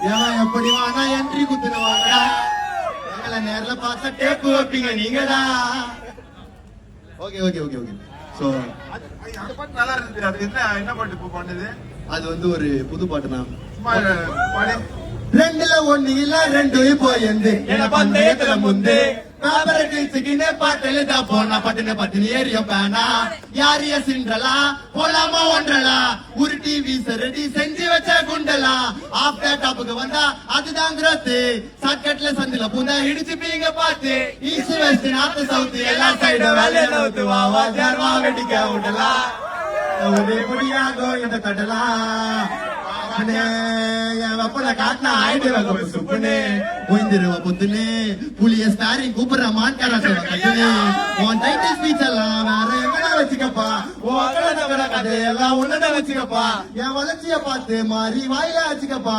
ஏன் எப்படி வானா என்ட்ரி குத்துனுவாங்கடா, எங்களை நேர்ல பார்த்தா டேப்பு வைப்பீங்க நீங்கடா. Okay okay okay okay. So அந்த பாட்டு நல்லா இருந்துச்சு. அது என்ன பாட்டு இப்போ பண்ணுது? அது வந்து ஒரு புது பாட்டு தான். சும்மா பாடு. ரெண்டுல ஒண்ணு இல்ல ரெண்டு போயிருந்து என்ன பந்தயத்துல முந்து பாட்டில தான் போனா பட்டுன பட்டுனு ஏறிய பேனா யாரிய சின்றலா போலாமா ஒன்றலா உருட்டி வீசரடி செஞ்சு வச்ச குண்டலா ஆஃப்டர் டாப்புக்கு வந்தா அதுதான் கிரோத். சர்க்கட்ல சந்தில பூந்தா இடிச்சு பீங்க பாத்து ஈஸ்ட் வெஸ்ட் நார்த் சவுத் எல்லா சைடும் வேலையில ஊத்து வா ஜர்வா வெடிக்க விடலா முடியாதோ இந்த கடலா காட்டினா ஆயிட்டு சுப்புனே உயிந்திருவ புத்துனே புளிய ஸ்டாரிங் கூப்பிடுற மான்கார உன் டைட்டில் ஸ்பீச் எல்லாம் வேற எங்கடா வச்சுக்கப்பா, உன் கதையெல்லாம் உன்னதான் வச்சுக்கப்பா, என் வளர்ச்சிய பார்த்து மாறி வாயில வச்சுக்கப்பா.